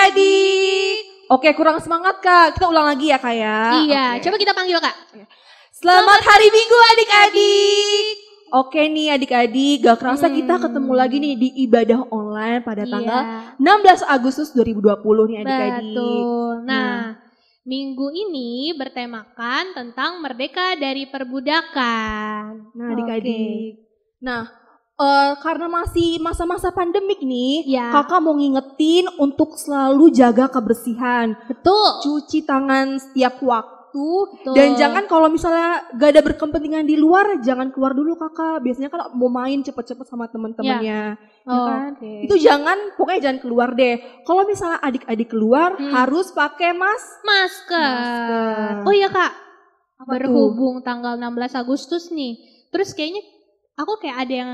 adik-adik. Oke, kurang semangat Kak. Kita ulang lagi ya Kak ya. Iya, Oke. coba kita panggil Kak. Selamat hari Minggu adik-adik. Oke nih adik-adik, gak kerasa kita ketemu lagi nih di ibadah online pada tanggal 16 Agustus 2020 nih adik-adik. Betul. Nah, minggu ini bertemakan tentang merdeka dari perbudakan. Nah adik-adik. Nah, karena masih masa-masa pandemik nih, kakak mau ngingetin untuk selalu jaga kebersihan. Betul. Cuci tangan setiap waktu. Dan jangan kalau misalnya gak ada berkepentingan di luar, jangan keluar dulu kakak. Biasanya kan mau main cepet-cepet sama teman-temannya. Ya kan? Itu pokoknya jangan keluar deh. Kalau misalnya adik-adik keluar harus pakai masker. Oh iya kak, berhubung tanggal 16 Agustus nih, terus kayaknya aku kayak ada yang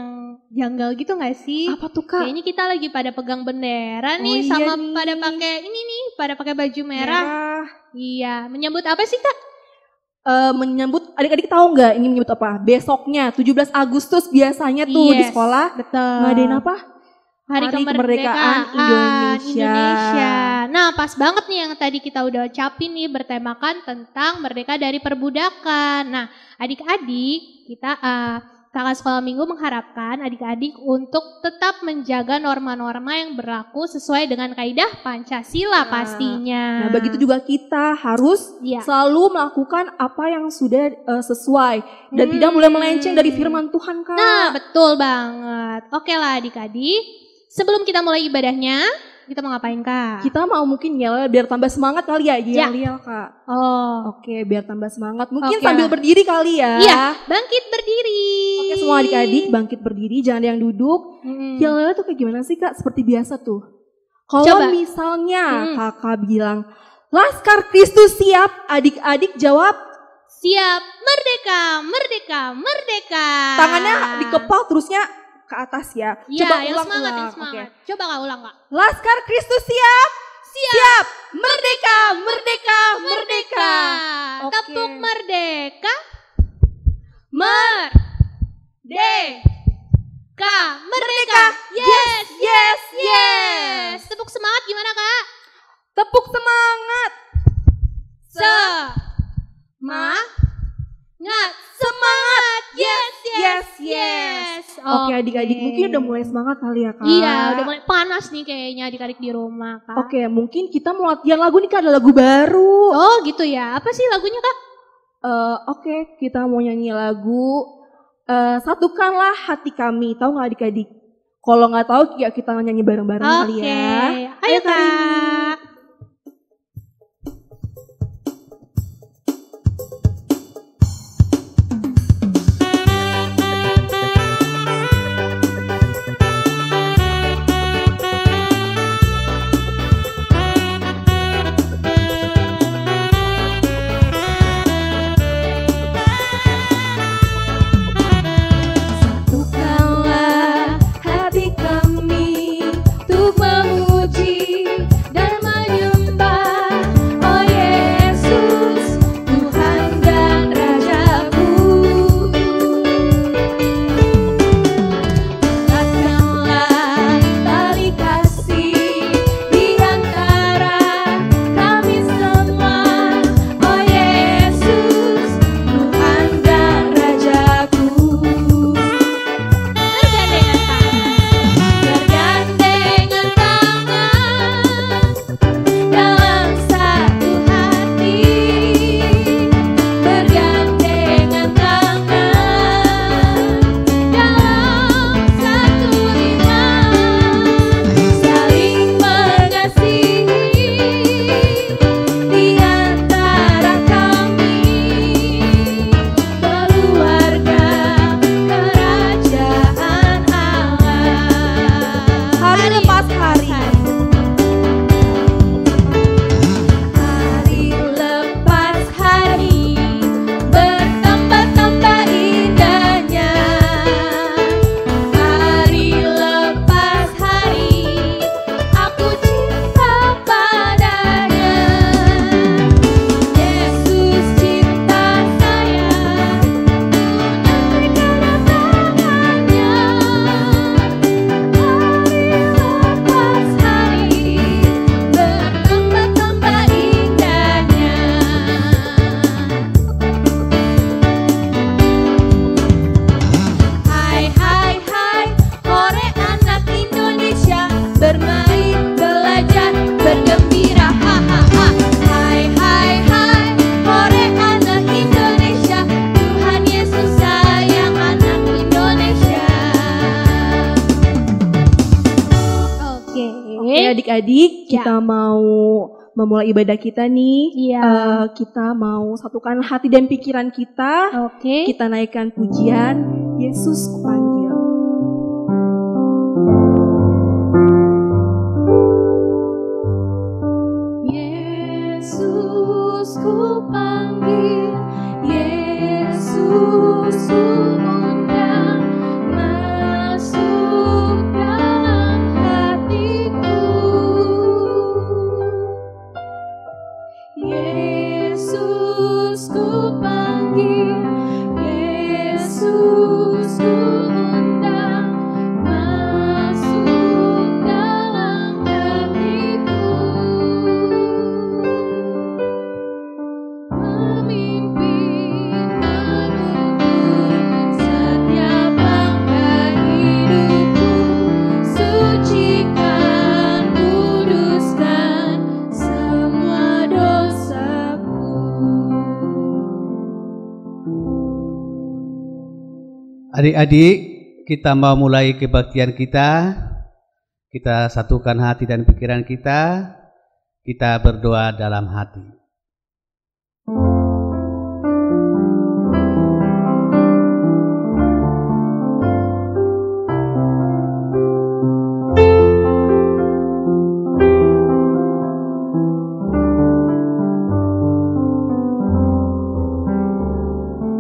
janggal gitu gak sih? Apa tuh kak? Kayaknya kita lagi pada pegang bendera nih, sama pada pakai ini nih, pada pakai baju merah. Iya, menyambut apa sih kak? Menyambut, adik-adik tahu nggak ini menyambut apa? Besoknya 17 Agustus biasanya tuh di sekolah ngadain apa? Hari kemerdekaan Indonesia. Nah pas banget nih yang tadi kita udah ucapin nih, bertemakan tentang merdeka dari perbudakan. Nah adik-adik kita Kakak Sekolah Minggu mengharapkan adik-adik untuk tetap menjaga norma-norma yang berlaku sesuai dengan kaidah Pancasila pastinya. Nah begitu juga kita harus selalu melakukan apa yang sudah sesuai dan tidak boleh melenceng dari firman Tuhan kak. Nah betul banget. Oke lah adik-adik, sebelum kita mulai ibadahnya, kita mau ngapain kak? Kita mau mungkin yel biar tambah semangat kali ya, yel kak. Oke, biar tambah semangat. Mungkin sambil berdiri kali ya. Iya, bangkit berdiri. Oke semua adik-adik bangkit berdiri, jangan ada yang duduk. Yel tuh kayak gimana sih kak? Seperti biasa tuh. Kalau misalnya kakak bilang, Laskar Kristus siap, adik-adik jawab, siap, merdeka, merdeka, merdeka. Tangannya dikepal terusnya ke atas ya. Coba ulang. Coba kak ulang kak. Laskar Kristus siap. Siap. Merdeka, merdeka, merdeka. Tepuk merdeka. Merdeka. Yes. Tepuk semangat gimana kak? Tepuk semangat. Semangat. Yes. Oke adik-adik mungkin udah mulai semangat kali ya kak. Iya udah mulai panas nih kayaknya adik-adik di rumah kak. Oke mungkin kita mau latihan lagu nih kak, ada lagu baru. Oh gitu ya, apa sih lagunya kak? Oke, kita mau nyanyi lagu Satukanlah Hati Kami. Tahu gak adik-adik? Kalau gak tahu ya kita nyanyi bareng-bareng kali ya. Ayo kak. Satukanlah hati kami untuk memuji dan adik-adik, kita mau memulai ibadah kita nih. Kita mau satukan hati dan pikiran kita. Kita naikkan pujian Yesus kupanggil. Yesus kupanggil, Yesus kuundang, masuk dalam hatiku. Yesus kupanggil, Yesus kuundang, masuk dalam hatiku. Memimpin, menuntun setiap langkah hidupku, sucikan, kuduskan semua dosaku. Adik-adik, kita mau mulai kebaktian kita. Kita satukan hati dan pikiran kita. Kita berdoa dalam hati.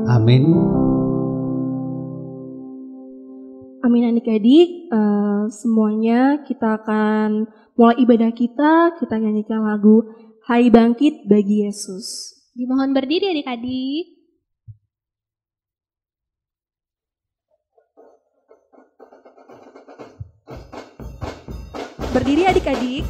Amin. Amin adik-adik, semuanya kita akan mulai ibadah kita nyanyikan lagu Hai Bangkit Bagi Yesus. Dimohon berdiri adik-adik. Berdiri adik-adik.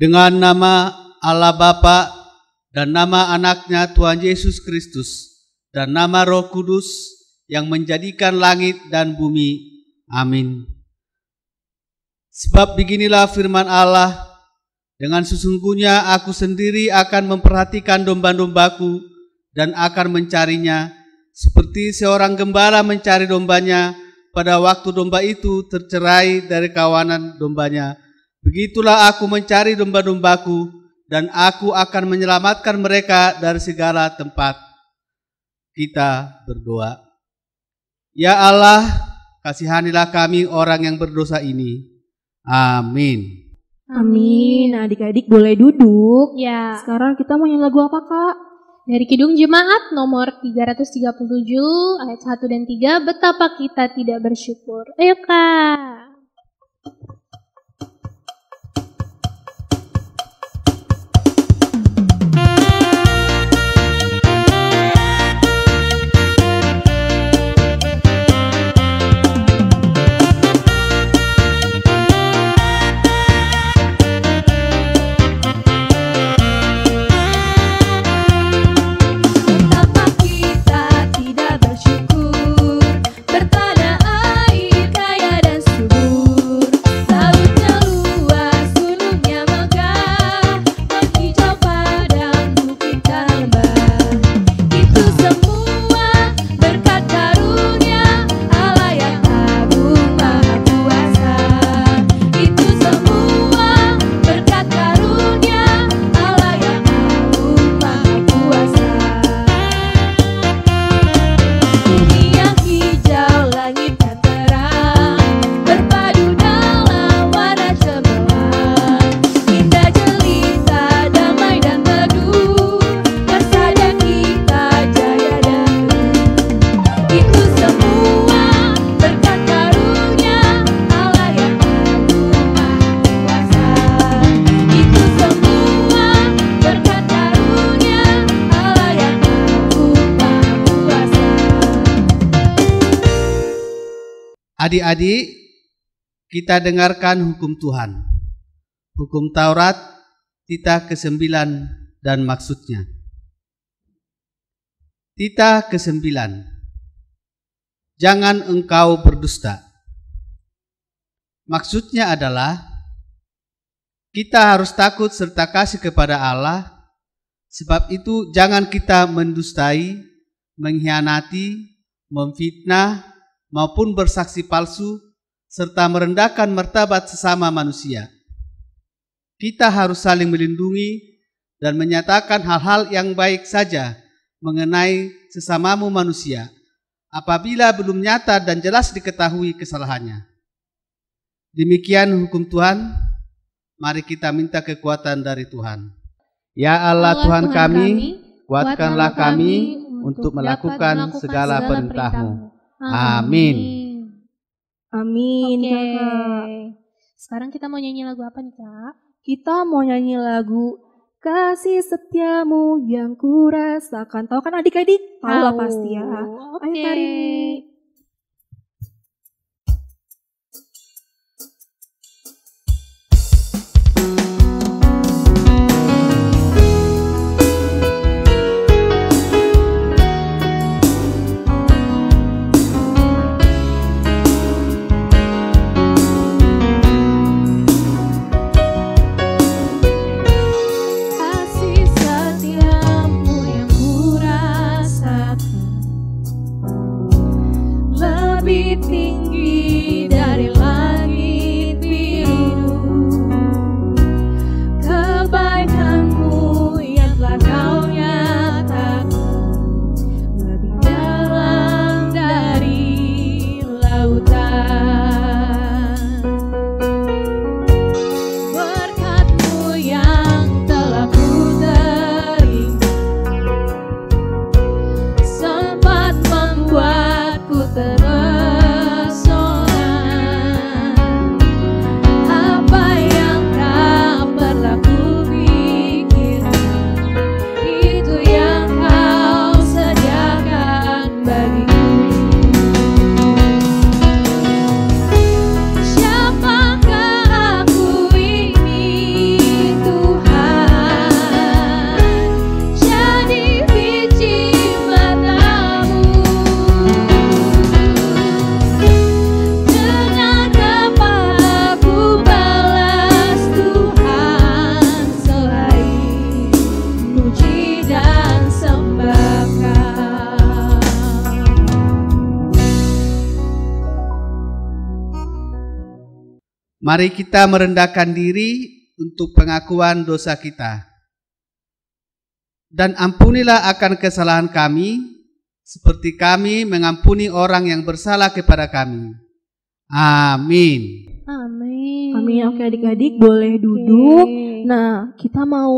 Dengan nama Allah Bapa dan nama anaknya Tuhan Yesus Kristus dan nama Roh Kudus yang menjadikan langit dan bumi. Amin. Sebab beginilah firman Allah, dengan sesungguhnya aku sendiri akan memperhatikan domba-dombaku dan akan mencarinya, seperti seorang gembala mencari dombanya pada waktu domba itu tercerai dari kawanan dombanya. Begitulah aku mencari domba-dombaku, dan aku akan menyelamatkan mereka dari segala tempat. Kita berdoa. Ya Allah, kasihanilah kami orang yang berdosa ini. Amin. Amin. Nah, adik-adik boleh duduk. Ya. Sekarang kita mau nyanyi lagu apa, Kak? Dari Kidung Jemaat nomor 337 ayat 1 dan 3, betapa kita tidak bersyukur. Ayo, Kak. Bertanah air kaya dan subur. Adik-adik, kita dengarkan hukum Tuhan. Hukum Taurat, titah ke-9 dan maksudnya. Titah ke-9. Jangan engkau berdusta. Maksudnya adalah kita harus takut serta kasih kepada Allah. Sebab itu jangan kita mendustai, mengkhianati, memfitnah, maupun bersaksi palsu, serta merendahkan martabat sesama manusia. Kita harus saling melindungi dan menyatakan hal-hal yang baik saja mengenai sesamamu manusia, apabila belum nyata dan jelas diketahui kesalahannya. Demikian hukum Tuhan, mari kita minta kekuatan dari Tuhan. Ya Allah Tuhan kami, kuatkanlah kami untuk melakukan segala perintah-Mu. Amin. Amin, Oke. Kakak. Sekarang kita mau nyanyi lagu apa nih, Kak? Kita mau nyanyi lagu Kasih Setiamu yang Kurasakan. Tahu kan adik-adik? Tahu lah pasti ya. Oke. Ayo Karini. Kasih setiamu yang kurasakan lebih tinggi dari langit biru. Kebaikanmu yang telah Kau nyatakan lebih dalam dari lautan. Berkat-Mu yang telah ku terima sempat membuatku terpesona. Apa yang tak pernah ku pikirkan, itu yang Kau sediakan bagiku. Siapakah aku ini Tuhan, jadi biji mata-Mu. Dengan apa aku balas Tuhan selain puji dan sembah Kau. Mari kita merendahkan diri untuk pengakuan dosa kita. Dan ampunilah akan kesalahan kami, seperti kami mengampuni orang yang bersalah kepada kami. Amin. Amin. Amin. Oke adik-adik boleh duduk. Nah, kita mau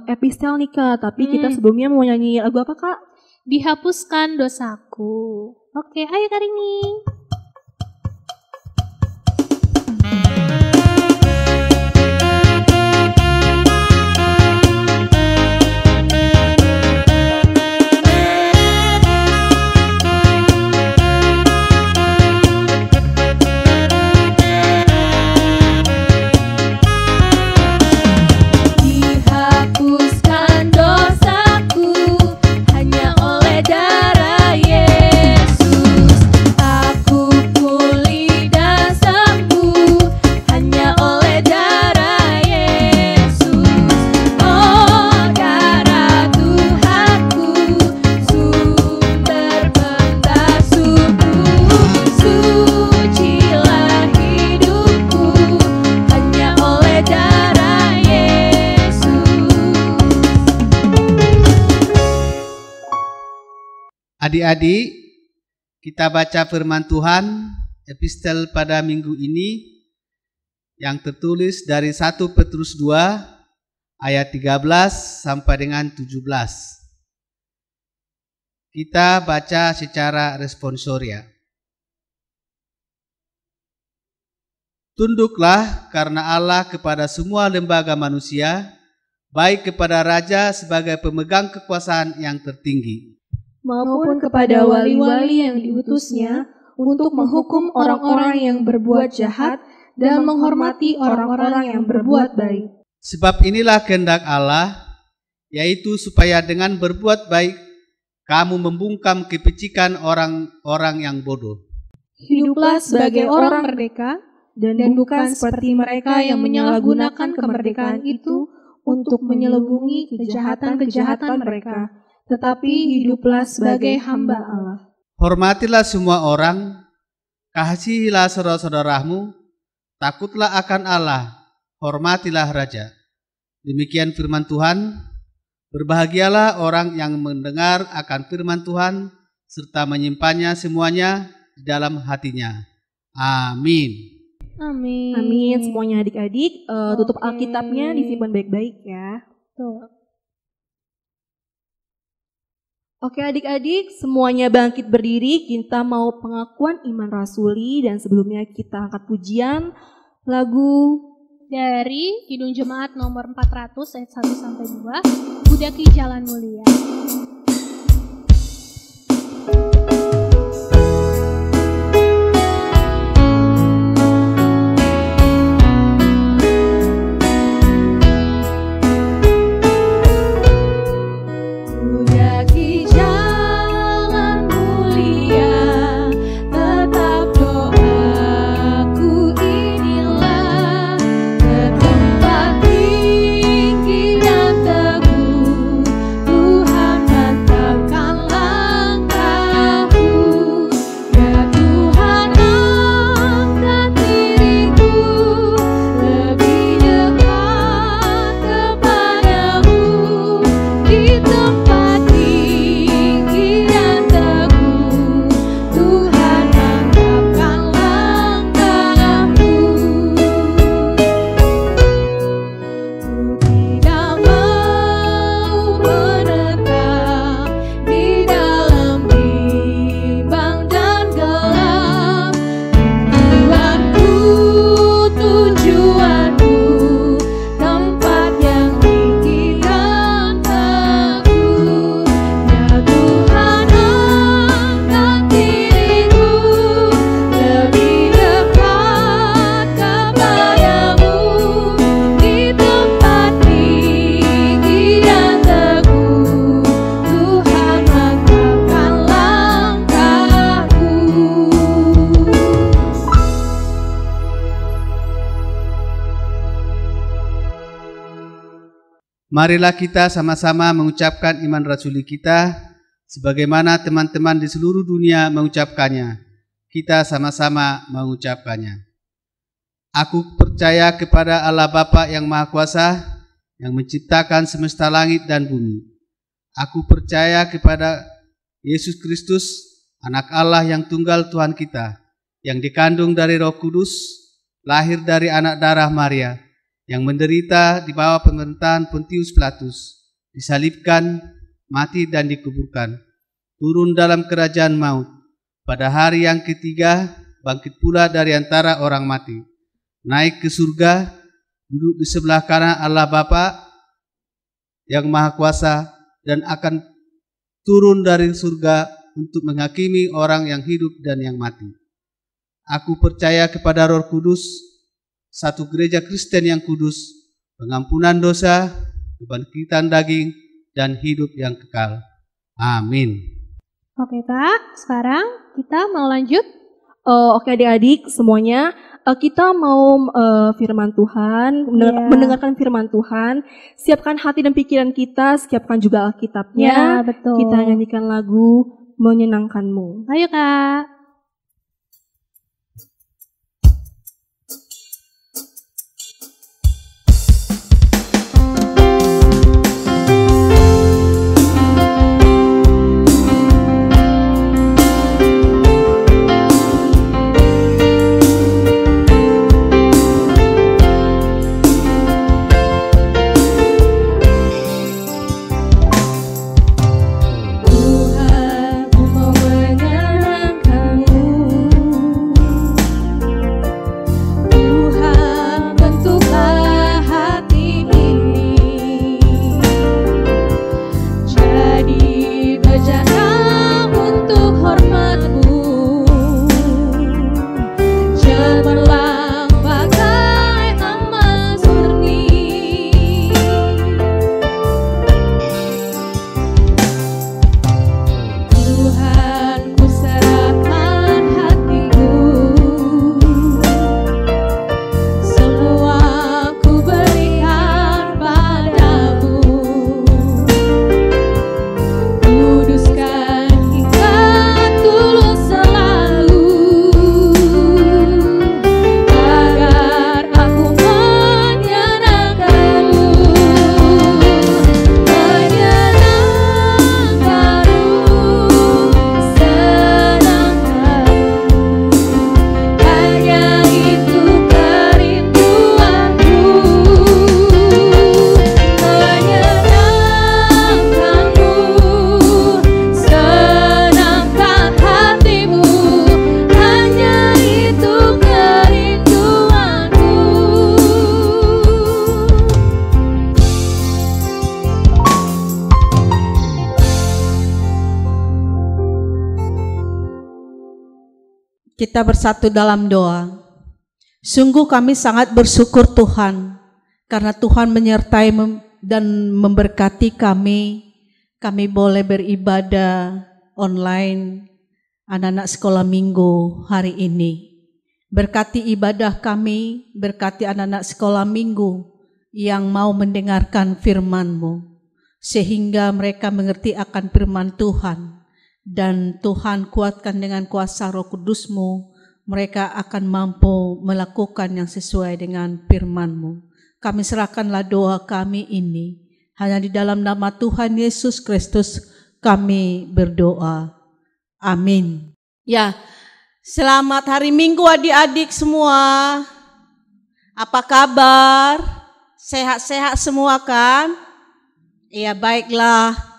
epistel nih Kak, tapi kita sebelumnya mau nyanyi lagu apa Kak? Dihapuskan dosaku. Oke, ayo Karini. Dihapuskan dosaku hanya oleh darah Yesus. Aku pulih dan sembuh hanya oleh darah Yesus. Oh, darah Tuhanku, sumber pembasuhku, sucilah hidupku hanya oleh darah Yesus. Adik-adik, kita baca firman Tuhan, epistel pada minggu ini yang tertulis dari 1 Petrus 2 ayat 13 sampai dengan 17. Kita baca secara responsoria. Tunduklah karena Allah kepada semua lembaga manusia, baik kepada raja sebagai pemegang kekuasaan yang tertinggi, maupun kepada wali-wali yang diutusnya untuk menghukum orang-orang yang berbuat jahat dan menghormati orang-orang yang berbuat baik. Sebab inilah kehendak Allah, yaitu supaya dengan berbuat baik kamu membungkam kepicikan orang-orang yang bodoh. Hiduplah sebagai orang merdeka dan bukan seperti mereka yang menyalahgunakan kemerdekaan itu untuk menyelubungi kejahatan-kejahatan mereka, tetapi hiduplah sebagai hamba Allah. Hormatilah semua orang, kasihilah saudara-saudaramu, takutlah akan Allah, hormatilah raja. Demikian firman Tuhan. Berbahagialah orang yang mendengar akan firman Tuhan serta menyimpannya semuanya di dalam hatinya. Amin. Amin. Amin. Semuanya adik-adik, tutup Alkitabnya, disimpan baik-baik ya. Tuh. Oke adik-adik, semuanya bangkit berdiri, kita mau pengakuan iman rasuli dan sebelumnya kita angkat pujian lagu dari Kidung Jemaat nomor 400 ayat 1-2, Budaki Jalan Mulia. Marilah kita sama-sama mengucapkan iman rasuli kita, sebagaimana teman-teman di seluruh dunia mengucapkannya. Kita sama-sama mengucapkannya. Aku percaya kepada Allah Bapa yang Maha Kuasa, yang menciptakan semesta langit dan bumi. Aku percaya kepada Yesus Kristus, anak Allah yang tunggal Tuhan kita, yang dikandung dari Roh Kudus, lahir dari anak darah Maria, yang menderita di bawah pemerintahan Pontius Pilatus, disalibkan, mati dan dikuburkan, turun dalam kerajaan maut, pada hari yang ketiga bangkit pula dari antara orang mati, naik ke surga, duduk di sebelah kanan Allah Bapa yang Maha Kuasa, dan akan turun dari surga untuk menghakimi orang yang hidup dan yang mati. Aku percaya kepada Roh Kudus, satu gereja Kristen yang kudus, pengampunan dosa, kebangkitan daging, dan hidup yang kekal. Amin. Oke Kak, sekarang kita mau lanjut. Oke adik-adik semuanya, kita mau firman Tuhan, mendengarkan firman Tuhan. Siapkan hati dan pikiran kita, siapkan juga Alkitabnya. Ya, betul. Kita nyanyikan lagu Menyenangkanmu. Ayo Kak. Tuhan, mau menyenangkan Kita bersatu dalam doa. Sungguh kami sangat bersyukur Tuhan, karena Tuhan menyertai dan memberkati kami. Kami boleh beribadah online anak-anak sekolah minggu hari ini. Berkati ibadah kami, berkati anak-anak sekolah minggu yang mau mendengarkan firman-Mu, sehingga mereka mengerti akan firman Tuhan. Dan Tuhan kuatkan dengan kuasa Roh Kudus-Mu, mereka akan mampu melakukan yang sesuai dengan firman-Mu. Kami serahkanlah doa kami ini, hanya di dalam nama Tuhan Yesus Kristus kami berdoa. Amin. Ya, selamat hari Minggu adik-adik semua. Apa kabar? Sehat-sehat semua kan? Ya, baiklah.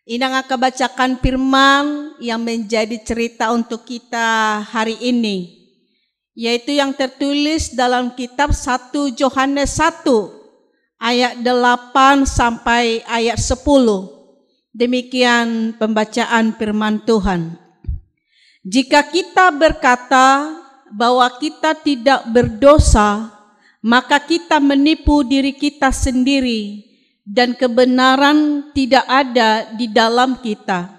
Inang akan bacakan firman yang menjadi cerita untuk kita hari ini, yaitu yang tertulis dalam kitab 1 Yohanes 1 ayat 8 sampai ayat 10. Demikian pembacaan firman Tuhan. Jika kita berkata bahwa kita tidak berdosa, maka kita menipu diri kita sendiri, dan kebenaran tidak ada di dalam kita.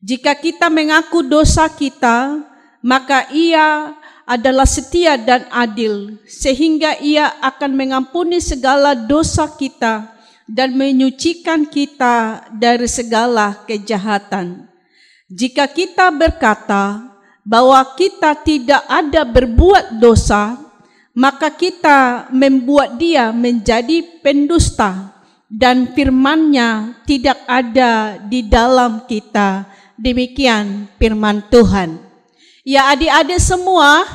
Jika kita mengaku dosa kita, maka Ia adalah setia dan adil, sehingga Ia akan mengampuni segala dosa kita dan menyucikan kita dari segala kejahatan. Jika kita berkata bahwa kita tidak ada berbuat dosa, maka kita membuat Dia menjadi pendusta, dan firman-Nya tidak ada di dalam kita. Demikian firman Tuhan. Ya adik-adik semua,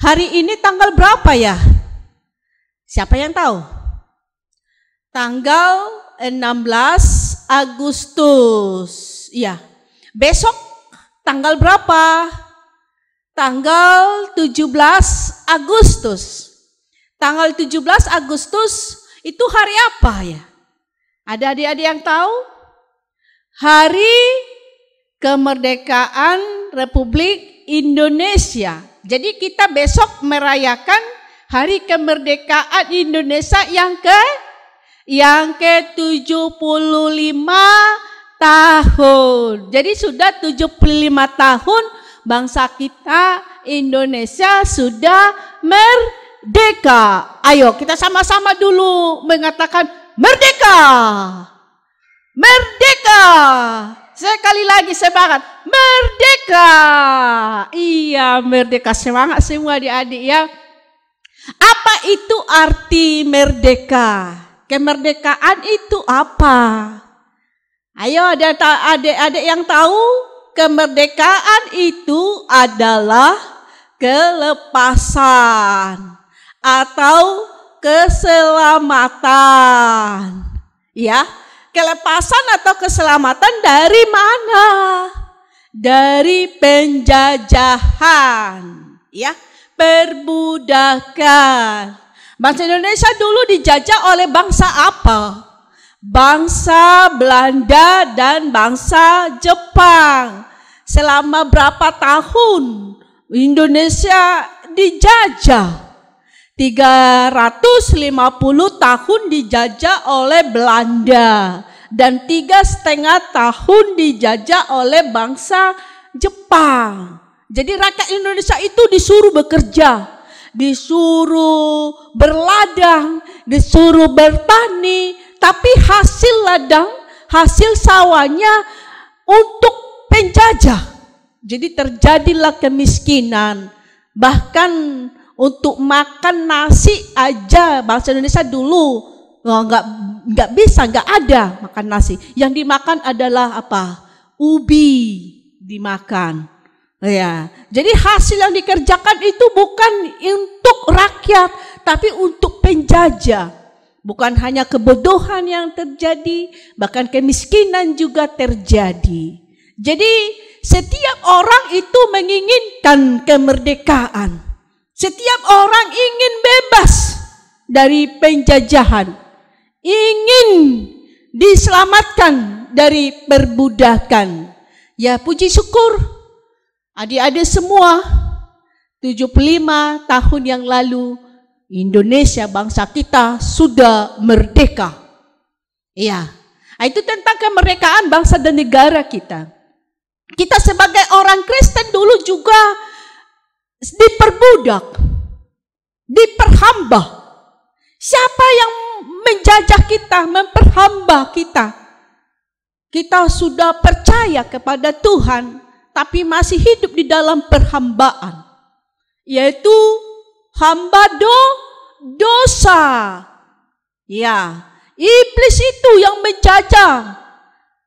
hari ini tanggal berapa ya? Siapa yang tahu? Tanggal 16 Agustus. Ya, besok tanggal berapa? Tanggal 17 Agustus. Tanggal 17 Agustus itu hari apa ya? Ada adik-adik yang tahu? Hari kemerdekaan Republik Indonesia. Jadi kita besok merayakan hari kemerdekaan Indonesia yang ke-75 tahun. Jadi sudah 75 tahun bangsa kita Indonesia sudah merdeka. Ayo kita sama-sama dulu mengatakan merdeka. Merdeka. Sekali lagi semangat. Merdeka. Iya, merdeka. Semangat semua adik-adik ya. Apa itu arti merdeka? Kemerdekaan itu apa? Ayo ada adik-adik yang tahu? Kemerdekaan itu adalah kelepasan atau keselamatan. Ya, kelepasan atau keselamatan dari mana? Dari penjajahan, ya, perbudakan. Bangsa Indonesia dulu dijajah oleh bangsa apa? Bangsa Belanda dan bangsa Jepang. Selama berapa tahun Indonesia dijajah? 350 tahun dijajah oleh Belanda dan 3,5 tahun dijajah oleh bangsa Jepang. Jadi rakyat Indonesia itu disuruh bekerja, disuruh berladang, disuruh bertani, tapi hasil ladang, hasil sawahnya untuk penjajah. Jadi terjadilah kemiskinan. Bahkan untuk makan nasi aja bangsa Indonesia dulu nggak bisa, nggak ada makan nasi. Yang dimakan adalah apa? Ubi dimakan. Ya, jadi hasil yang dikerjakan itu bukan untuk rakyat, tapi untuk penjajah. Bukan hanya kebodohan yang terjadi, bahkan kemiskinan juga terjadi. Jadi setiap orang itu menginginkan kemerdekaan. Setiap orang ingin bebas dari penjajahan, ingin diselamatkan dari perbudakan. Ya puji syukur, Adik-adik semua, 75 tahun yang lalu Indonesia, bangsa kita sudah merdeka. Iya, itu tentang kemerdekaan bangsa dan negara kita. Kita sebagai orang Kristen dulu juga diperbudak, diperhamba. Siapa yang menjajah kita, memperhamba kita? Kita sudah percaya kepada Tuhan, tapi masih hidup di dalam perhambaan, yaitu hamba dosa. Ya, iblis itu yang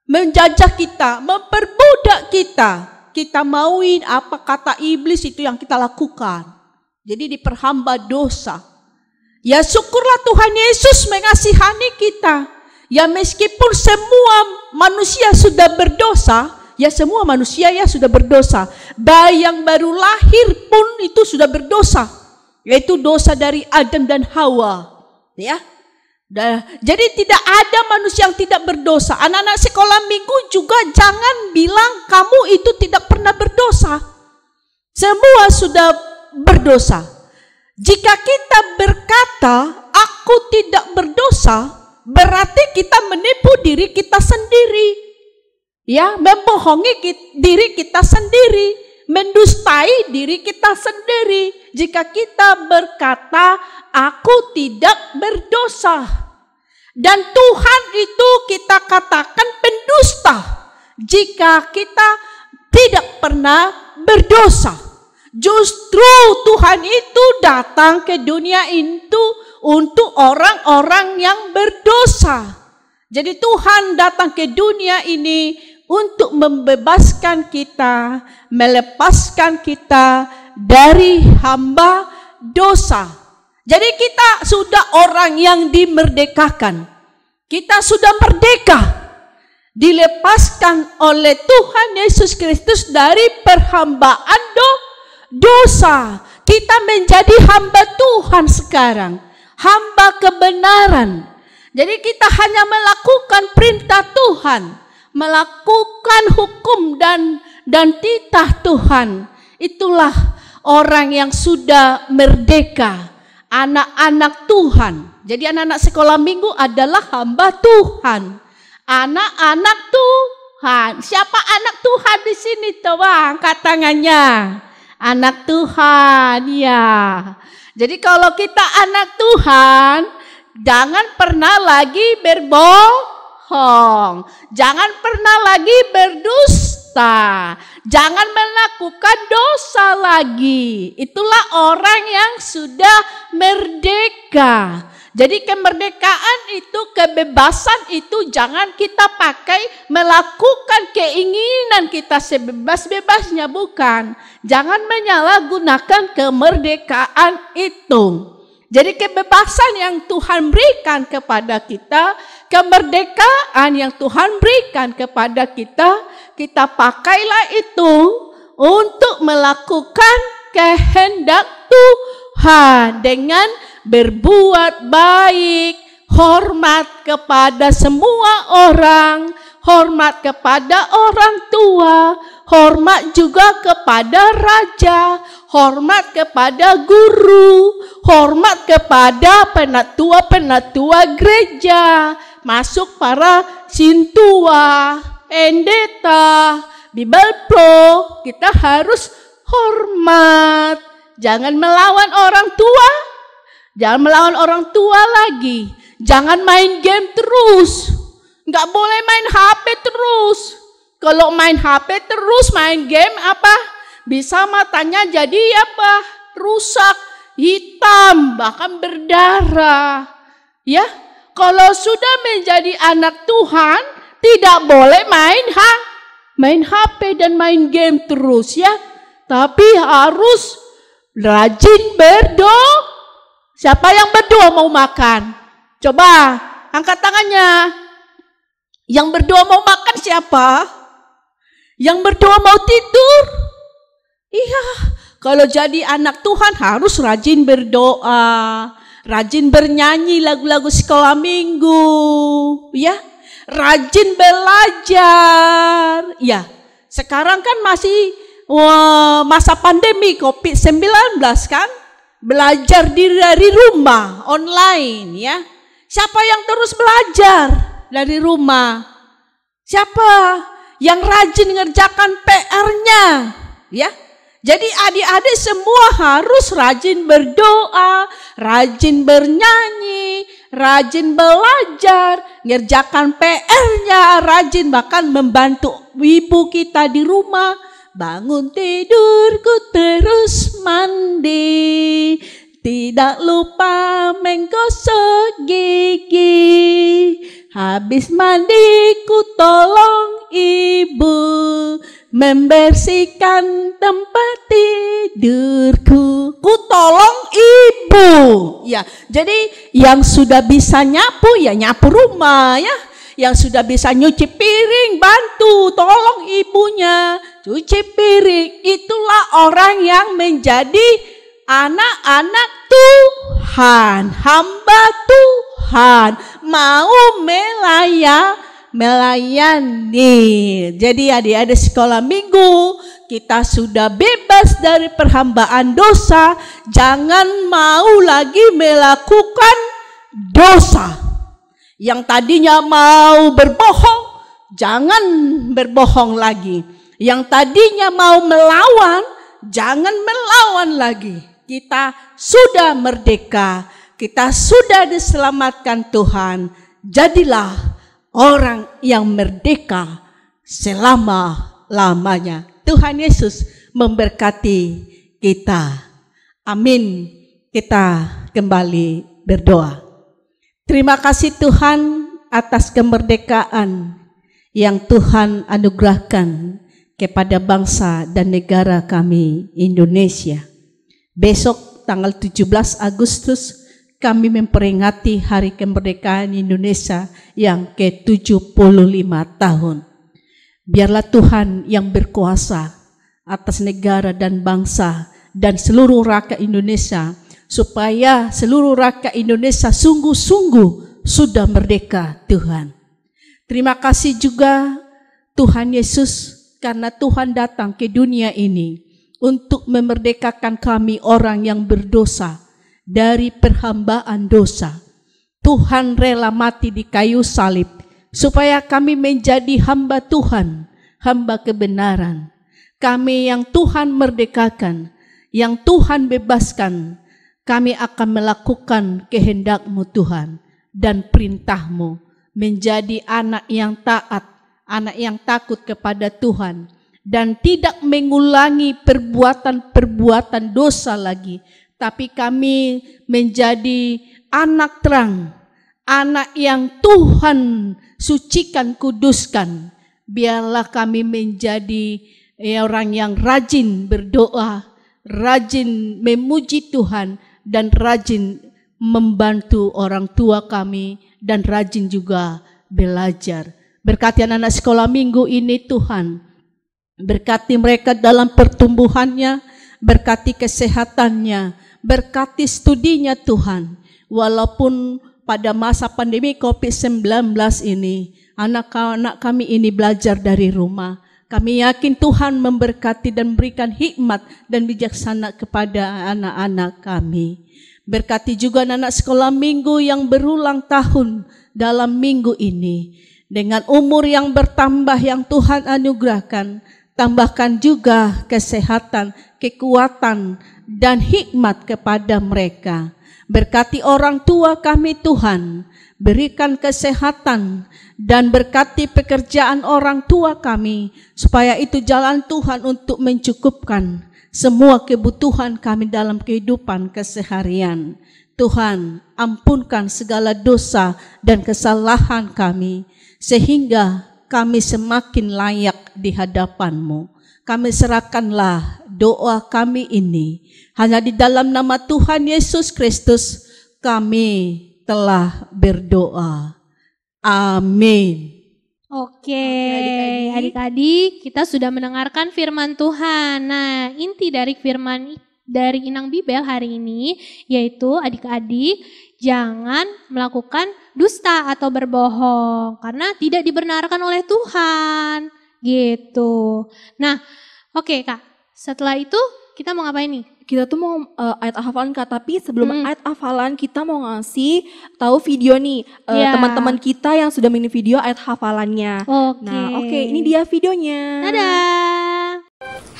menjajah kita, memperbudak kita. Kita mauin apa kata iblis, itu yang kita lakukan. Jadi diperhamba dosa. Ya syukurlah Tuhan Yesus mengasihani kita. Ya meskipun semua manusia sudah berdosa, ya semua manusia ya sudah berdosa. Bayi yang baru lahir pun itu sudah berdosa, yaitu dosa dari Adam dan Hawa. Ya, jadi tidak ada manusia yang tidak berdosa. Anak-anak sekolah minggu juga jangan bilang kamu itu tidak pernah berdosa. Semua sudah berdosa. Jika kita berkata aku tidak berdosa, berarti kita menipu diri kita sendiri. Ya, membohongi diri kita sendiri, mendustai diri kita sendiri. Jika kita berkata aku tidak berdosa, dan Tuhan itu kita katakan pendusta jika kita tidak pernah berdosa. Justru Tuhan itu datang ke dunia itu untuk orang-orang yang berdosa. Jadi Tuhan datang ke dunia ini untuk membebaskan kita, melepaskan kita dari hamba dosa. Jadi kita sudah orang yang dimerdekakan. Kita sudah merdeka, dilepaskan oleh Tuhan Yesus Kristus dari perhambaan dosa. Kita menjadi hamba Tuhan sekarang, hamba kebenaran. Jadi kita hanya melakukan perintah Tuhan, melakukan hukum dan titah Tuhan. Itulah orang yang sudah merdeka, anak-anak Tuhan. Jadi anak-anak sekolah minggu adalah hamba Tuhan, anak-anak Tuhan. Siapa anak Tuhan di sini? Coba angkat tangannya. Anak Tuhan, ya. Jadi kalau kita anak Tuhan, jangan pernah lagi berbohong, jangan pernah lagi berdusta, jangan melakukan dosa lagi. Itulah orang yang sudah merdeka. Jadi kemerdekaan itu, kebebasan itu jangan kita pakai melakukan keinginan kita sebebas-bebasnya, bukan. Jangan menyalahgunakan kemerdekaan itu. Jadi kebebasan yang Tuhan berikan kepada kita, kemerdekaan yang Tuhan berikan kepada kita, kita pakailah itu untuk melakukan kehendak Tuhan dengan berbuat baik, hormat kepada semua orang, hormat kepada orang tua, hormat juga kepada raja, hormat kepada guru, hormat kepada penatua-penatua gereja, masuk para sintua, pendeta, Bible Pro, kita harus hormat. Jangan melawan orang tua, jangan melawan orang tua lagi. Jangan main game terus, nggak boleh main HP terus. Kalau main HP terus, main game apa? Bisa matanya jadi apa? Rusak, hitam, bahkan berdarah. Ya, kalau sudah menjadi anak Tuhan, tidak boleh main HP dan main game terus ya. Tapi harus rajin berdoa. Siapa yang berdoa mau makan? Coba angkat tangannya. Yang berdoa mau makan siapa? Yang berdoa mau tidur? Iya, kalau jadi anak Tuhan harus rajin berdoa, rajin bernyanyi lagu-lagu sekolah minggu, ya, rajin belajar. Ya, sekarang kan masih masa pandemi COVID-19 kan, belajar dari rumah online ya. Siapa yang terus belajar dari rumah? Siapa yang rajin ngerjakan PR-nya ya? Jadi adik-adik semua harus rajin berdoa, rajin bernyanyi, rajin belajar, ngerjakan PR-nya, rajin bahkan membantu ibu kita di rumah. Bangun tidurku terus mandi, tidak lupa menggosok gigi. Habis mandiku tolong ibu membersihkan tempat tidurku. Ku tolong ibu. Ya, jadi yang sudah bisa nyapu ya nyapu rumah ya. Yang sudah bisa nyuci piring bantu tolong ibunya cuci piring. Itulah orang yang menjadi anak-anak Tuhan, hamba Tuhan, mau melayani. Jadi adik-adik sekolah minggu, kita sudah bebas dari perhambaan dosa. Jangan mau lagi melakukan dosa. Yang tadinya mau berbohong, jangan berbohong lagi. Yang tadinya mau melawan, jangan melawan lagi. Kita sudah merdeka, kita sudah diselamatkan Tuhan. Jadilah orang yang merdeka selama-lamanya. Tuhan Yesus memberkati kita. Amin. Kita kembali berdoa. Terima kasih Tuhan atas kemerdekaan yang Tuhan anugerahkan kepada bangsa dan negara kami Indonesia. Besok tanggal 17 Agustus kami memperingati Hari Kemerdekaan Indonesia yang ke-75 tahun. Biarlah Tuhan yang berkuasa atas negara dan bangsa dan seluruh rakyat Indonesia, supaya seluruh rakyat Indonesia sungguh-sungguh sudah merdeka Tuhan. Terima kasih juga Tuhan Yesus karena Tuhan datang ke dunia ini untuk memerdekakan kami orang yang berdosa dari perhambaan dosa. Tuhan rela mati di kayu salib supaya kami menjadi hamba Tuhan, hamba kebenaran. Kami yang Tuhan merdekakan, yang Tuhan bebaskan, kami akan melakukan kehendak-Mu Tuhan dan perintah-Mu, menjadi anak yang taat, anak yang takut kepada Tuhan, dan tidak mengulangi perbuatan-perbuatan dosa lagi, tapi kami menjadi anak terang, anak yang Tuhan sucikan, kuduskan. Biarlah kami menjadi orang yang rajin berdoa, rajin memuji Tuhan, dan rajin membantu orang tua kami, dan rajin juga belajar. Berkati anak-anak sekolah minggu ini Tuhan, berkati mereka dalam pertumbuhannya, berkati kesehatannya, berkati studinya Tuhan. Walaupun pada masa pandemi COVID-19 ini, anak-anak kami ini belajar dari rumah, kami yakin Tuhan memberkati dan memberikan hikmat dan bijaksana kepada anak-anak kami. Berkati juga anak-anak sekolah minggu yang berulang tahun dalam minggu ini. Dengan umur yang bertambah yang Tuhan anugerahkan, tambahkan juga kesehatan, kekuatan, dan hikmat kepada mereka. Berkati orang tua kami Tuhan, berikan kesehatan, dan berkati pekerjaan orang tua kami, supaya itu jalan Tuhan untuk mencukupkan semua kebutuhan kami dalam kehidupan keseharian. Tuhan, ampunkan segala dosa dan kesalahan kami, sehingga kami semakin layak di hadapan-Mu. Kami serahkanlah doa kami ini. Hanya di dalam nama Tuhan Yesus Kristus kami telah berdoa. Amin. Oke, adik-adik, kita sudah mendengarkan firman Tuhan. Nah, inti dari firman dari Inang Bibel hari ini yaitu adik-adik jangan melakukan dusta atau berbohong karena tidak dibenarkan oleh Tuhan. Gitu. Nah, oke Kak, Setelah itu kita mau ngapain nih? Kita tuh mau ayat hafalan Kak, tapi sebelum ayat hafalan kita mau ngasih tahu video nih teman-teman kita yang sudah mini video ayat hafalannya. Nah, oke, ini dia videonya. Dadah.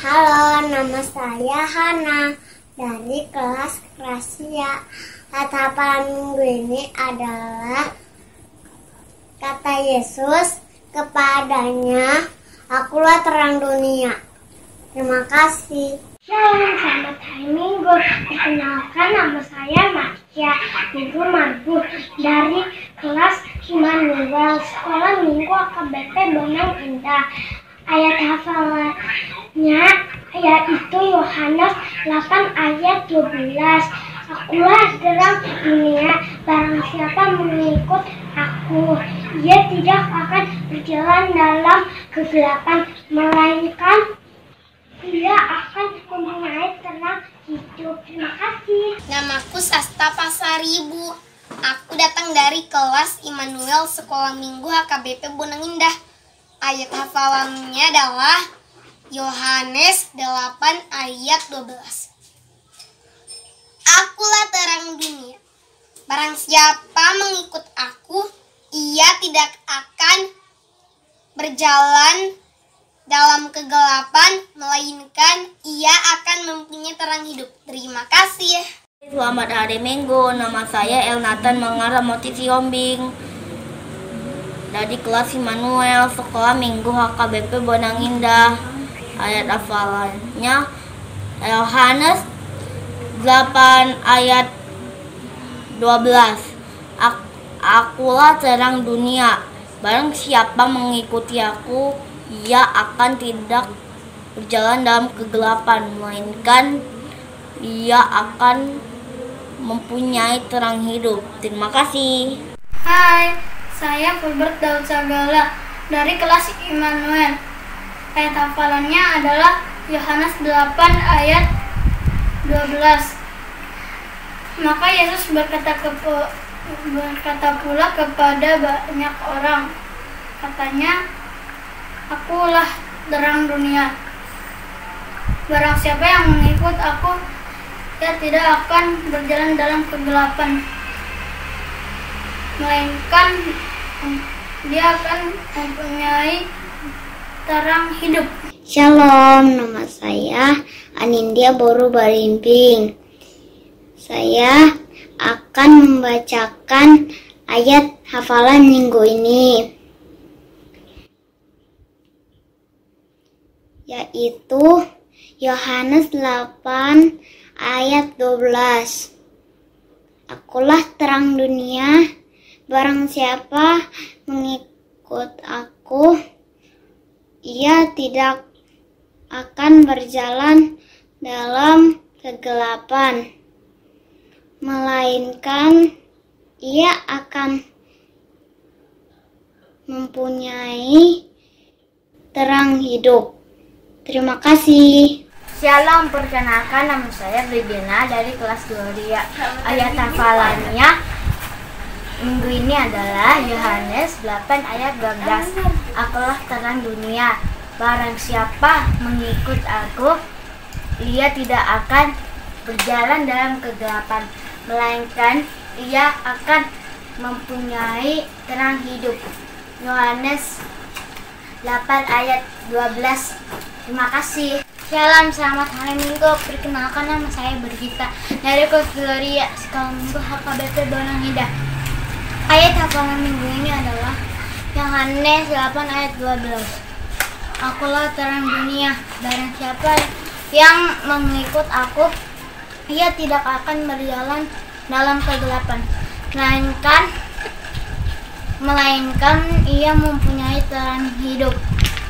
Halo, nama saya Hana dari kelas Rahasia. Ayat hafalan minggu ini adalah kata Yesus kepadanya, "Akulah terang dunia." Terima kasih. Shalom, selamat hari Minggu. Perkenalkan, nama saya Makia Minggu Marbu dari kelas Immanuel Sekolah Minggu AKBP Bonang Indah. Ayat hafalannya yaitu Yohanes 8 ayat 12. Akulah terang dunia, barang siapa mengikut aku, ia tidak akan berjalan dalam kegelapan, melainkan ia akan mempunyai terang hidup. Terima kasih. Namaku Sasta Pasaribu. Aku datang dari kelas Immanuel Sekolah Minggu HKBP Bonang Indah. Ayat hafalannya adalah Yohanes 8 ayat 12. Akulah terang dunia. Barang siapa mengikut aku, ia tidak akan berjalan dalam kegelapan, melainkan ia akan mempunyai terang hidup. Terima kasih. Selamat hari Minggu, nama saya Elnatan Mengarah Motisi Ombing dari kelas Immanuel Sekolah Minggu HKBP Bonang Indah. Ayat hafalannya Yohanes 8 ayat 12. Akulah terang dunia, barang siapa mengikuti aku, ia akan tidak berjalan dalam kegelapan, melainkan ia akan mempunyai terang hidup. Terima kasih. Hai, saya Fulbert Daud Sagala dari kelas Immanuel. Ayat hafalannya adalah Yohanes 8 ayat 12. Maka Yesus berkata pula kepada banyak orang, katanya, "Akulah terang dunia. Barang siapa yang mengikut aku, ia tidak akan berjalan dalam kegelapan, melainkan dia akan mempunyai terang hidup." Shalom, nama saya Anindya Boru Barimping. Saya akan membacakan ayat hafalan minggu ini, yaitu Yohanes 8 ayat 12. Akulah terang dunia, barang siapa mengikut aku, ia tidak akan berjalan dalam kegelapan, melainkan ia akan mempunyai terang hidup. Terima kasih. Shalom, perkenalkan nama saya Bridina dari kelas Gloria. Ayat hafalannya minggu ini adalah Yohanes 8 ayat 12. Akulah terang dunia, barang siapa mengikut aku, ia tidak akan berjalan dalam kegelapan, melainkan ia akan mempunyai terang hidup. Yohanes 8 ayat 12. Terima kasih. Shalom, selamat hari Minggu. Perkenalkan, nama saya Bergita dari kelas Gloria Sekolah Minggu HKBP Bonang Indah. Ayat hafalan minggu ini adalah Yohanes 8 ayat 12. Akulah terang dunia, barang siapa yang mengikut aku, ia tidak akan berjalan dalam kegelapan, melainkan ia mempunyai terang hidup.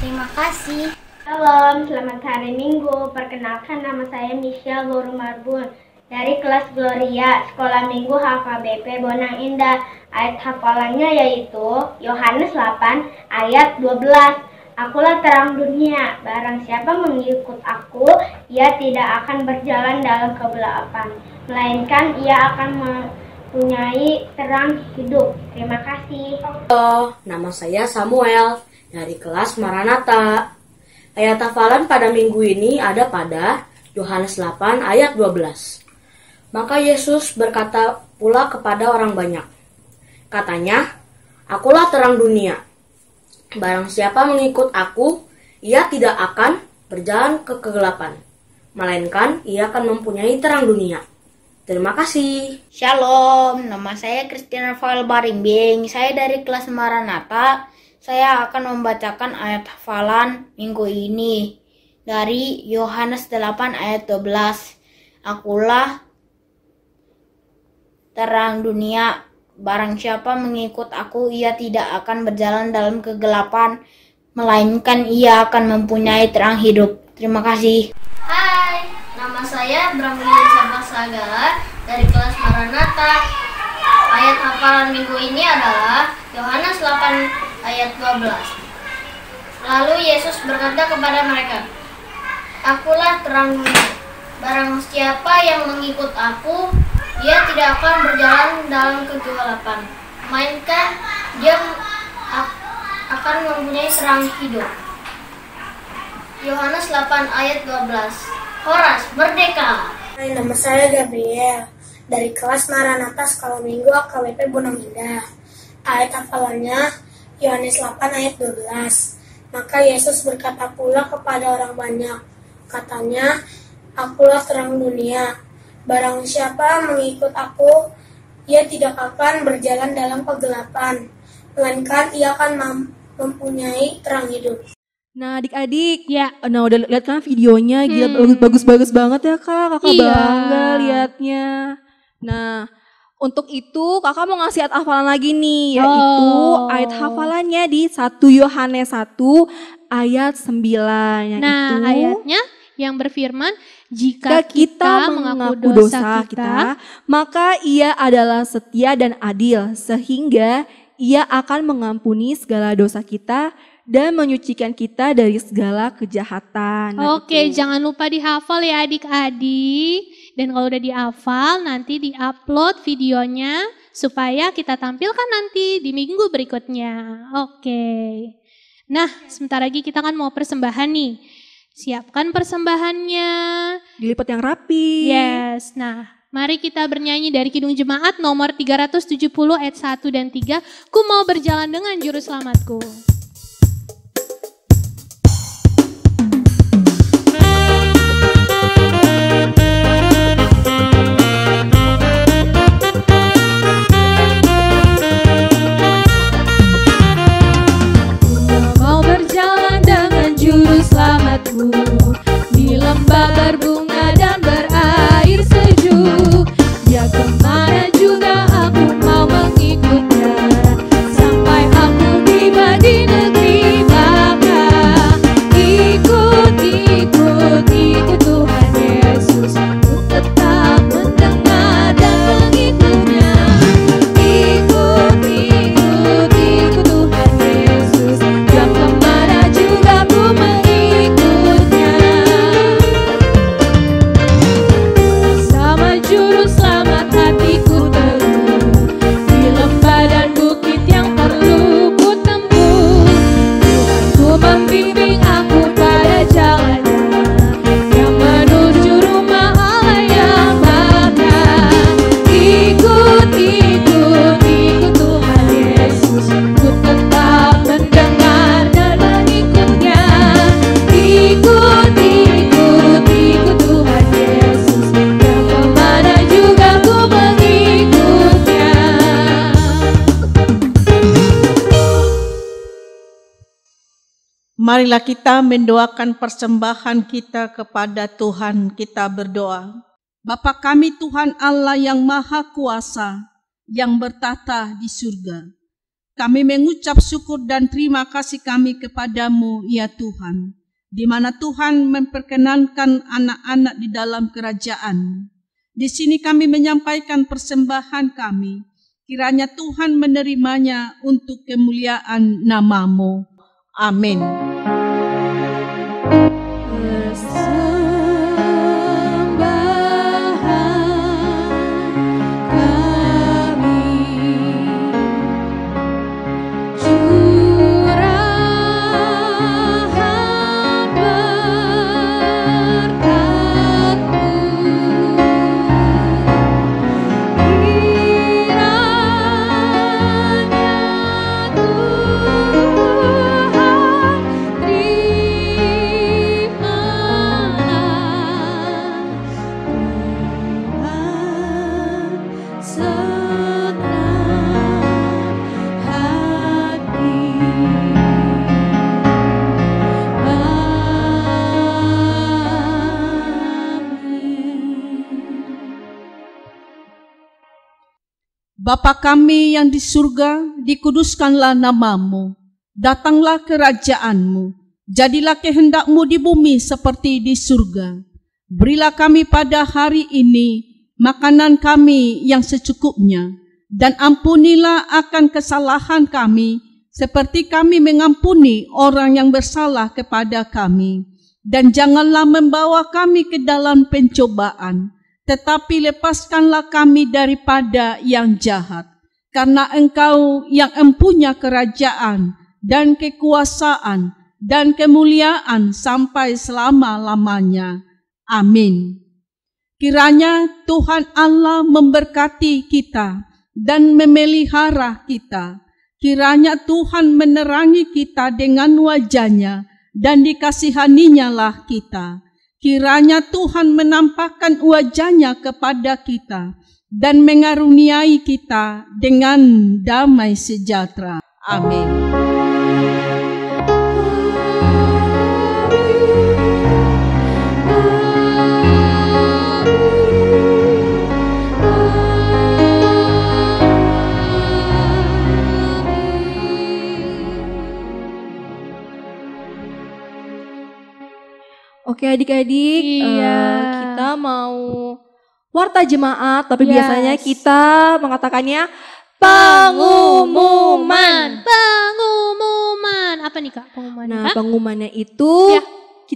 Terima kasih. Shalom, selamat hari Minggu. Perkenalkan, nama saya Michelle Boru Marbun dari kelas Gloria Sekolah Minggu HKBP Bonang Indah. Ayat hafalannya yaitu Yohanes 8 ayat 12. Akulah terang dunia, barang siapa mengikut aku, ia tidak akan berjalan dalam kegelapan, melainkan ia akan mempunyai terang hidup. Terima kasih. Halo, nama saya Samuel dari kelas Maranatha. Ayat hafalan pada minggu ini ada pada Yohanes 8 ayat 12. Maka Yesus berkata pula kepada orang banyak. Katanya, "Akulah terang dunia. Barang siapa mengikut aku, ia tidak akan berjalan ke kegelapan, melainkan ia akan mempunyai terang dunia." Terima kasih. Shalom, nama saya Christian Rafael Barimbing. Saya dari kelas Maranatha. Saya akan membacakan ayat hafalan minggu ini dari Yohanes 8 ayat 12. Akulah terang dunia. Barang siapa mengikut aku, ia tidak akan berjalan dalam kegelapan, melainkan ia akan mempunyai terang hidup. Terima kasih. Hai, nama saya Bramlin Sabasagala dari kelas Maranatha. Ayat hafalan minggu ini adalah Yohanes 8 ayat 12. Lalu Yesus berkata kepada mereka, "Akulah terang dunia. Barang siapa yang mengikut aku, dia tidak akan berjalan dalam kegelapan, melainkan dia akan mempunyai terang hidup." Yohanes 8 ayat 12. Horas Merdeka. Hai, nama saya Gabriel dari kelas Maranatha Sekolah Minggu AKBP Bonang Indah. Ayat hafalannya Yohanes 8 ayat 12. Maka Yesus berkata pula kepada orang banyak. Katanya, "Akulah terang dunia. Barang siapa mengikut aku, ia tidak akan berjalan dalam kegelapan, melainkan ia akan mempunyai terang hidup." Nah adik-adik, nah udah lihat kan videonya, gila bagus-bagus banget ya kak, kakak bangga liatnya. Nah untuk itu kakak mau ngasih ayat hafalan lagi nih, yaitu ayat hafalannya di 1 Yohanes 1 ayat 9. Nah ayatnya yang berfirman, jika kita mengaku dosa kita, maka ia adalah setia dan adil, sehingga ia akan mengampuni segala dosa kita dan menyucikan kita dari segala kejahatan. Oke, jangan lupa dihafal ya adik-adik. Dan kalau udah dihafal, nanti diupload videonya supaya kita tampilkan nanti di minggu berikutnya. Oke. Nah, sebentar lagi kita kan mau persembahan nih. Siapkan persembahannya. Dilipat yang rapi. Yes, nah mari kita bernyanyi dari Kidung Jemaat nomor 370 ayat 1 dan 3. Ku mau berjalan dengan juru selamatku. Di lembah berbunga dan berair sejuk, dia kemana juga aku mau mengikutnya, sampai aku tiba di negeri Bapa. Ikut, ikut, ikut Tuhan Yesus, ku tetap mendengar dan mengikutnya. Ikut, ikut, ikut Tuhan Yesus, yang kemana juga ku membimbing aku pada jalannya yang menuju rumah Allah yang baka. Ikut, ikut, ikut Tuhan Yesus, ku tetap mendengar dan mengikutnya. Ikut, ikut, ikut Tuhan Yesus, yang kemana juga ku mengikutnya. Marilah kita mendoakan persembahan kita kepada Tuhan. Kita berdoa. Bapa kami Tuhan Allah yang Maha Kuasa, yang bertata di surga. Kami mengucap syukur dan terima kasih kami kepadamu, ya Tuhan, di mana Tuhan memperkenankan anak-anak di dalam kerajaan. Di sini kami menyampaikan persembahan kami. Kiranya Tuhan menerimanya untuk kemuliaan nama-Mu. Amin. Curahan Bapa kami yang di surga, dikuduskanlah namamu. Datanglah kerajaanmu. Jadilah kehendakmu di bumi seperti di surga. Berilah kami pada hari ini makanan kami yang secukupnya. Dan ampunilah akan kesalahan kami, seperti kami mengampuni orang yang bersalah kepada kami. Dan janganlah membawa kami ke dalam pencobaan, tetapi lepaskanlah kami daripada yang jahat. Karena Engkau yang empunya kerajaan dan kekuasaan dan kemuliaan sampai selama-lamanya. Amin. Kiranya Tuhan Allah memberkati kita dan memelihara kita. Kiranya Tuhan menerangi kita dengan wajah-Nya dan dikasihaninya lah kita. Kiranya Tuhan menampakkan wajah-Nya kepada kita dan mengaruniai kita dengan damai sejahtera. Amin. Oke adik-adik, kita mau warta jemaat, tapi biasanya kita mengatakannya pengumuman. Pengumuman. Apa nih Kak pengumuman? Nah pengumumannya itu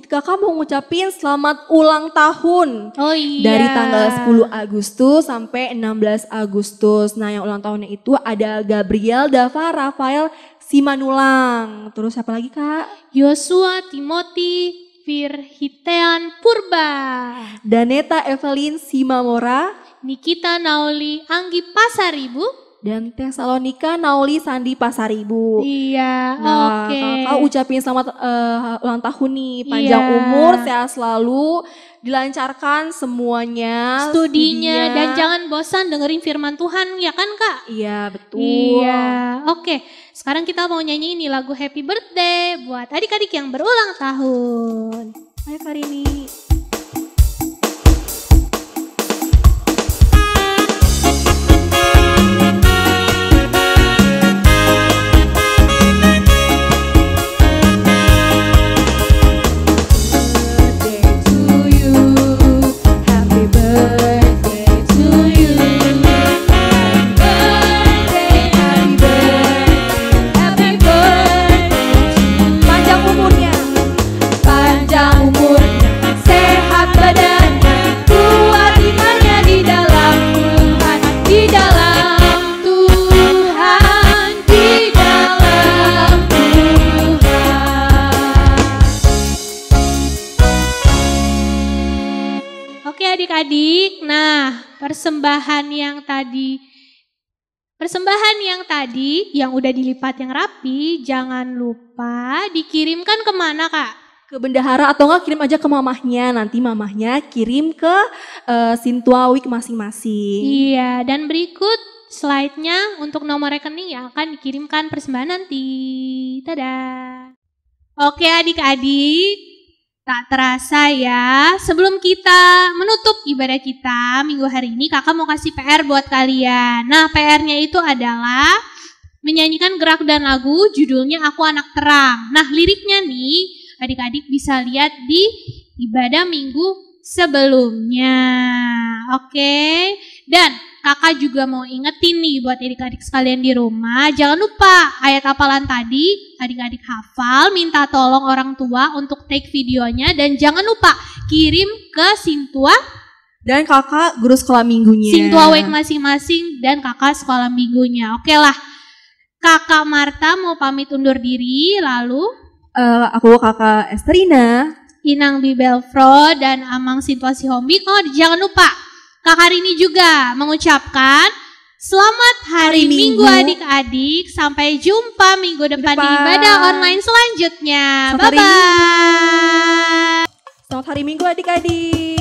kakak mau ngucapin selamat ulang tahun. Oh iya. Dari tanggal 10 Agustus sampai 16 Agustus. Nah yang ulang tahunnya itu ada Gabriel, Dava, Rafael, Simanulang. Terus siapa lagi Kak? Yosua, Timothy, Firhitean Purba, Daneta Evelyn Simamora, Nikita Nauli Anggi Pasaribu, dan Tesalonika Nauli Sandi Pasaribu. Iya, nah, kakak ucapin selamat ulang tahun nih, panjang umur, sehat selalu, dilancarkan semuanya, studinya, dan jangan bosan dengerin firman Tuhan, ya kan Kak? Iya, betul. Iya, oke. Sekarang kita mau nyanyi ini lagu Happy Birthday buat adik-adik yang berulang tahun. Ayo Karini. Adik-adik, nah persembahan yang tadi yang udah dilipat yang rapi, jangan lupa dikirimkan kemana Kak? Ke bendahara atau enggak kirim aja ke mamahnya, nanti mamahnya kirim ke Sintuawik masing-masing. Iya, dan berikut slide-nya untuk nomor rekening yang akan dikirimkan persembahan nanti. Dadah. Oke adik-adik. Tak terasa ya, sebelum kita menutup ibadah kita minggu hari ini, kakak mau kasih PR buat kalian. Nah, PR-nya itu adalah menyanyikan gerak dan lagu judulnya Aku Anak Terang. Nah, liriknya nih adik-adik bisa lihat di ibadah minggu sebelumnya. Oke, dan kakak juga mau ingetin nih buat adik-adik sekalian di rumah, jangan lupa ayat hafalan tadi adik-adik hafal, minta tolong orang tua untuk take videonya, dan jangan lupa kirim ke Sintua dan kakak guru sekolah minggunya. Sintua Wake masing-masing dan kakak sekolah minggunya. Oke lah, kakak Marta mau pamit undur diri, lalu aku kakak Esterina, Inang Bibelfro, dan Amang Sintua Sihombing. Oh jangan lupa Kak Karini juga mengucapkan selamat hari Minggu adik-adik. Sampai jumpa minggu depan di ibadah online selanjutnya. Bye-bye. Selamat hari Minggu adik-adik.